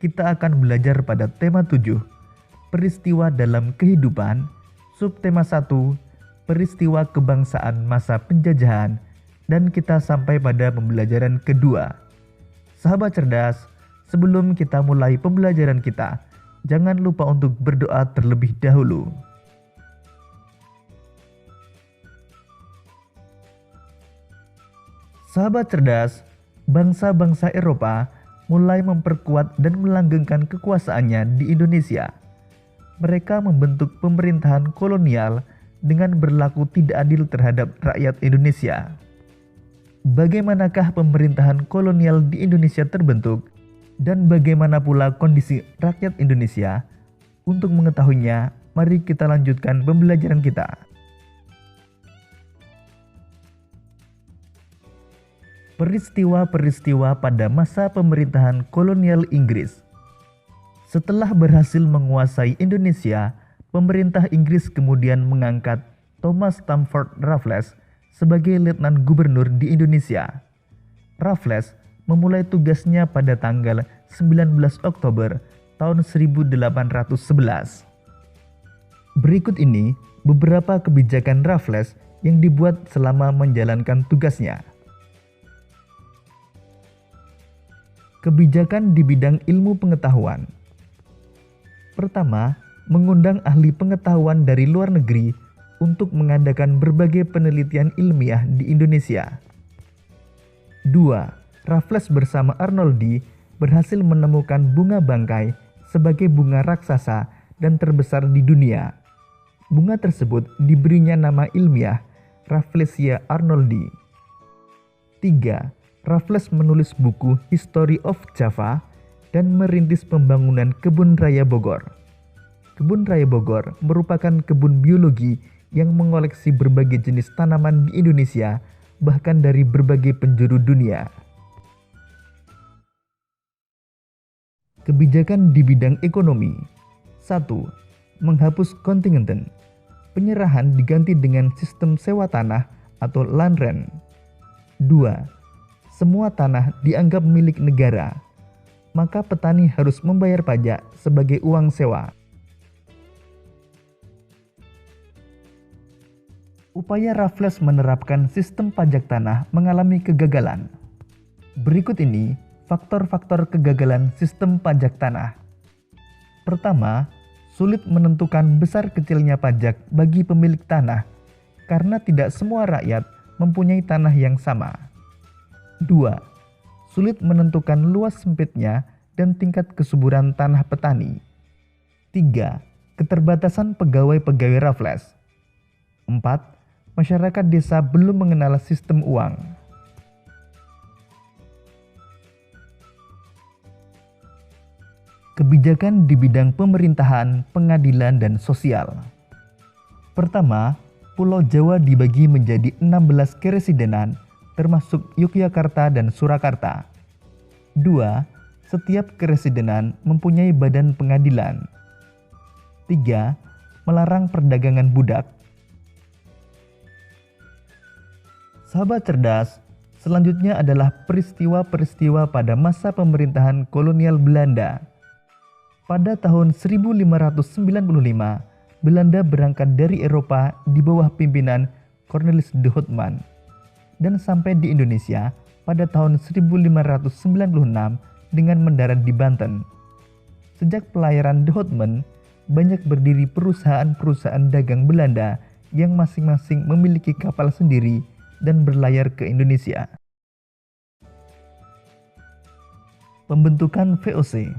kita akan belajar pada tema 7, peristiwa dalam kehidupan, subtema 1, peristiwa kebangsaan masa penjajahan, dan kita sampai pada pembelajaran kedua. Sahabat cerdas, sebelum kita mulai pembelajaran kita, jangan lupa untuk berdoa terlebih dahulu. Sahabat cerdas, bangsa-bangsa Eropa mulai memperkuat dan melanggengkan kekuasaannya di Indonesia. Mereka membentuk pemerintahan kolonial dengan berlaku tidak adil terhadap rakyat Indonesia. Bagaimanakah pemerintahan kolonial di Indonesia terbentuk dan bagaimana pula kondisi rakyat Indonesia? Untuk mengetahuinya, mari kita lanjutkan pembelajaran kita. Peristiwa-peristiwa pada masa pemerintahan kolonial Inggris. Setelah berhasil menguasai Indonesia, pemerintah Inggris kemudian mengangkat Thomas Stamford Raffles sebagai letnan gubernur di Indonesia. Raffles memulai tugasnya pada tanggal 19 Oktober tahun 1811. Berikut ini beberapa kebijakan Raffles yang dibuat selama menjalankan tugasnya. Kebijakan di bidang ilmu pengetahuan. Pertama, mengundang ahli pengetahuan dari luar negeri untuk mengadakan berbagai penelitian ilmiah di Indonesia. 2. Raffles bersama Arnoldi berhasil menemukan bunga bangkai sebagai bunga raksasa dan terbesar di dunia. Bunga tersebut diberinya nama ilmiah Rafflesia arnoldi. 3. Raffles menulis buku History of Java dan merintis pembangunan Kebun Raya Bogor. Kebun Raya Bogor merupakan kebun biologi yang mengoleksi berbagai jenis tanaman di Indonesia, bahkan dari berbagai penjuru dunia. Kebijakan di bidang ekonomi. 1. Menghapus kontingenten. Penyerahan diganti dengan sistem sewa tanah atau land rent. 2. Semua tanah dianggap milik negara, maka petani harus membayar pajak sebagai uang sewa. Upaya Raffles menerapkan sistem pajak tanah mengalami kegagalan. Berikut ini faktor-faktor kegagalan sistem pajak tanah. Pertama, sulit menentukan besar kecilnya pajak bagi pemilik tanah karena tidak semua rakyat mempunyai tanah yang sama. 2. Sulit menentukan luas sempitnya dan tingkat kesuburan tanah petani. 3. Keterbatasan pegawai-pegawai Raffles. 4. Masyarakat desa belum mengenal sistem uang. Kebijakan di bidang pemerintahan, pengadilan, dan sosial. Pertama, Pulau Jawa dibagi menjadi 16 keresidenan, termasuk Yogyakarta dan Surakarta. 2. Setiap keresidenan mempunyai badan pengadilan. 3. Melarang perdagangan budak. Sahabat cerdas, selanjutnya adalah peristiwa-peristiwa pada masa pemerintahan kolonial Belanda. Pada tahun 1595, Belanda berangkat dari Eropa di bawah pimpinan Cornelis de Houtman dan sampai di Indonesia pada tahun 1596 dengan mendarat di Banten. Sejak pelayaran de Houtman, banyak berdiri perusahaan-perusahaan dagang Belanda yang masing-masing memiliki kapal sendiri dan berlayar ke Indonesia. Pembentukan VOC.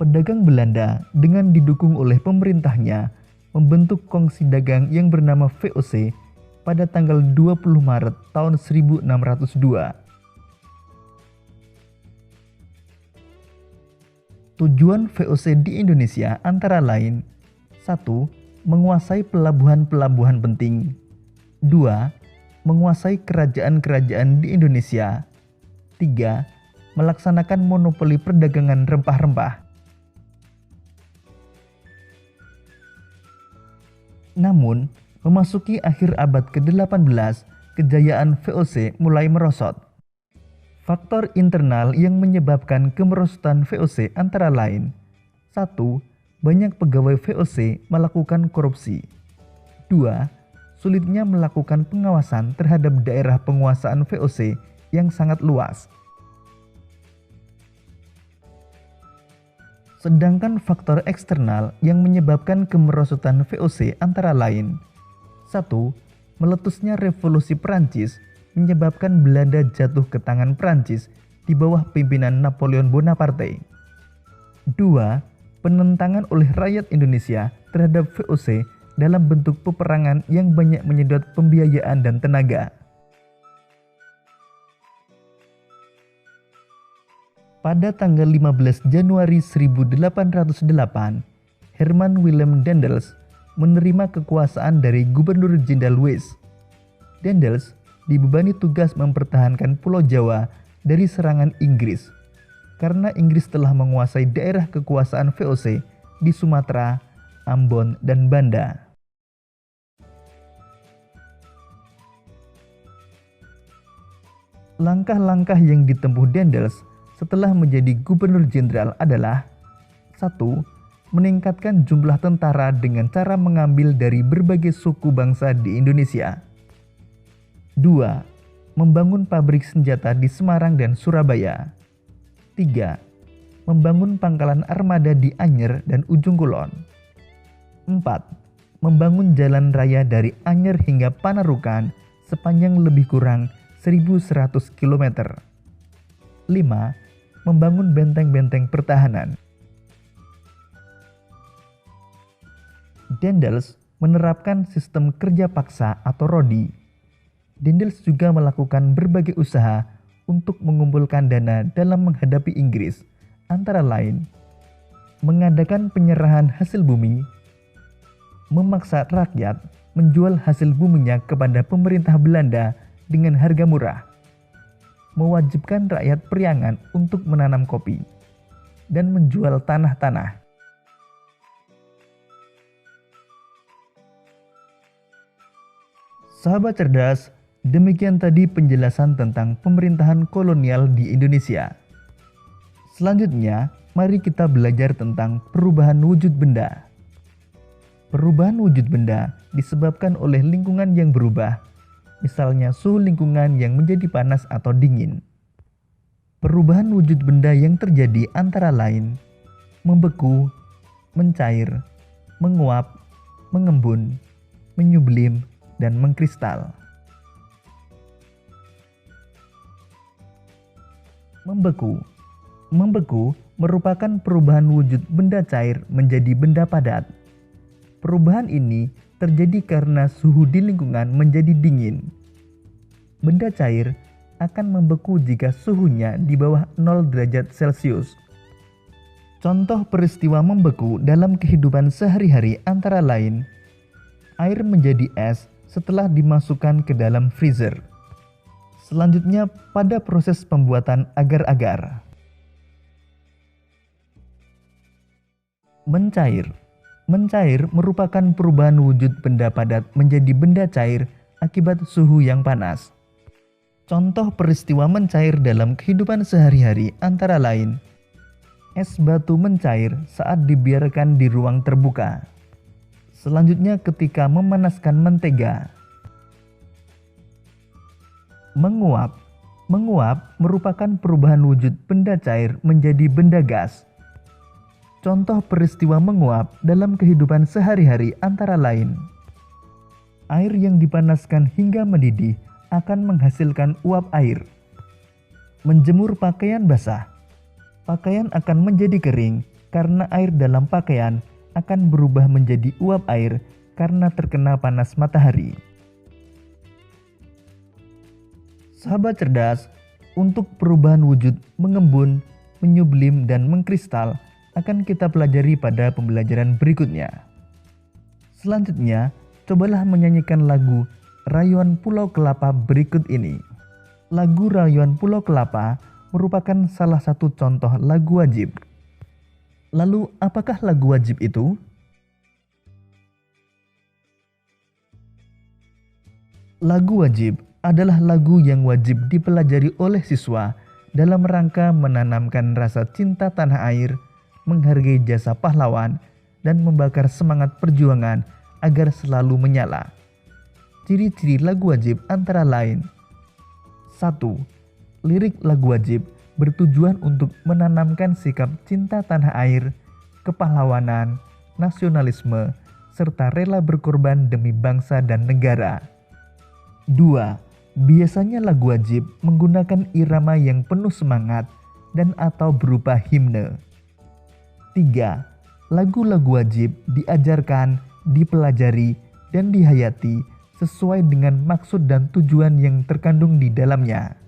Pedagang Belanda dengan didukung oleh pemerintahnya membentuk kongsi dagang yang bernama VOC pada tanggal 20 Maret tahun 1602. Tujuan VOC di Indonesia antara lain: 1. Menguasai pelabuhan-pelabuhan penting. 2. Menguasai kerajaan-kerajaan di Indonesia. 3. Melaksanakan monopoli perdagangan rempah-rempah. Namun, memasuki akhir abad ke-18, kejayaan VOC mulai merosot. Faktor internal yang menyebabkan kemerosotan VOC antara lain: 1. Banyak pegawai VOC melakukan korupsi. 2. Sulitnya melakukan pengawasan terhadap daerah penguasaan VOC yang sangat luas. Sedangkan faktor eksternal yang menyebabkan kemerosotan VOC antara lain: 1. Meletusnya revolusi Perancis menyebabkan Belanda jatuh ke tangan Perancis di bawah pimpinan Napoleon Bonaparte. 2. Penentangan oleh rakyat Indonesia terhadap VOC dalam bentuk peperangan yang banyak menyedot pembiayaan dan tenaga. Pada tanggal 15 Januari 1808, Herman Willem Daendels menerima kekuasaan dari Gubernur Jenderal Wyss. Daendels dibebani tugas mempertahankan Pulau Jawa dari serangan Inggris, karena Inggris telah menguasai daerah kekuasaan VOC di Sumatera, Ambon, dan Banda. Langkah-langkah yang ditempuh Daendels setelah menjadi Gubernur Jenderal adalah: 1. Meningkatkan jumlah tentara dengan cara mengambil dari berbagai suku bangsa di Indonesia. 2. Membangun pabrik senjata di Semarang dan Surabaya. 3. Membangun pangkalan armada di Anyer dan Ujung Kulon. 4. Membangun jalan raya dari Anyer hingga Panarukan sepanjang lebih kurang 1.100 km. 5. Membangun benteng-benteng pertahanan. Daendels menerapkan sistem kerja paksa atau rodi. Daendels juga melakukan berbagai usaha untuk mengumpulkan dana dalam menghadapi Inggris, antara lain mengadakan penyerahan hasil bumi, memaksa rakyat menjual hasil buminya kepada pemerintah Belanda dengan harga murah, mewajibkan rakyat Priangan untuk menanam kopi, dan menjual tanah-tanah. Sahabat cerdas, demikian tadi penjelasan tentang pemerintahan kolonial di Indonesia. Selanjutnya, mari kita belajar tentang perubahan wujud benda. Perubahan wujud benda disebabkan oleh lingkungan yang berubah, misalnya suhu lingkungan yang menjadi panas atau dingin. Perubahan wujud benda yang terjadi antara lain: membeku, mencair, menguap, mengembun, menyublim, dan mengkristal. Membeku merupakan perubahan wujud benda cair menjadi benda padat. Perubahan ini terjadi karena suhu di lingkungan menjadi dingin. Benda cair akan membeku jika suhunya di bawah 0 derajat Celcius. Contoh peristiwa membeku dalam kehidupan sehari-hari antara lain: air menjadi es setelah dimasukkan ke dalam freezer. Selanjutnya, pada proses pembuatan agar-agar. Mencair merupakan perubahan wujud benda padat menjadi benda cair akibat suhu yang panas. Contoh peristiwa mencair dalam kehidupan sehari-hari antara lain: es batu mencair saat dibiarkan di ruang terbuka. Selanjutnya, ketika memanaskan mentega. Menguap merupakan perubahan wujud benda cair menjadi benda gas. Contoh peristiwa menguap dalam kehidupan sehari-hari antara lain: air yang dipanaskan hingga mendidih akan menghasilkan uap air. Menjemur pakaian basah. Pakaian akan menjadi kering karena air dalam pakaian akan berubah menjadi uap air karena terkena panas matahari. Sahabat cerdas, untuk perubahan wujud mengembun, menyublim, dan mengkristal akan kita pelajari pada pembelajaran berikutnya. Selanjutnya, cobalah menyanyikan lagu Rayuan Pulau Kelapa berikut ini. Lagu Rayuan Pulau Kelapa merupakan salah satu contoh lagu wajib. Lalu, apakah lagu wajib itu? Lagu wajib adalah lagu yang wajib dipelajari oleh siswa dalam rangka menanamkan rasa cinta tanah air, menghargai jasa pahlawan, dan membakar semangat perjuangan agar selalu menyala. Ciri-ciri lagu wajib antara lain: 1. Lirik lagu wajib bertujuan untuk menanamkan sikap cinta tanah air, kepahlawanan, nasionalisme, serta rela berkorban demi bangsa dan negara. 2. Biasanya lagu wajib menggunakan irama yang penuh semangat dan atau berupa himne. 3. Lagu-lagu wajib diajarkan, dipelajari, dan dihayati sesuai dengan maksud dan tujuan yang terkandung di dalamnya.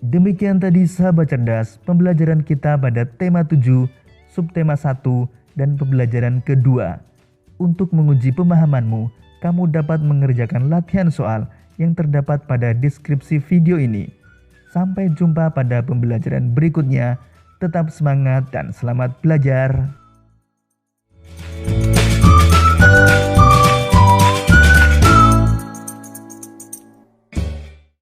Demikian tadi sahabat cerdas pembelajaran kita pada tema 7, subtema 1, dan pembelajaran kedua. Untuk menguji pemahamanmu, kamu dapat mengerjakan latihan soal yang terdapat pada deskripsi video ini. Sampai jumpa pada pembelajaran berikutnya. Tetap semangat dan selamat belajar.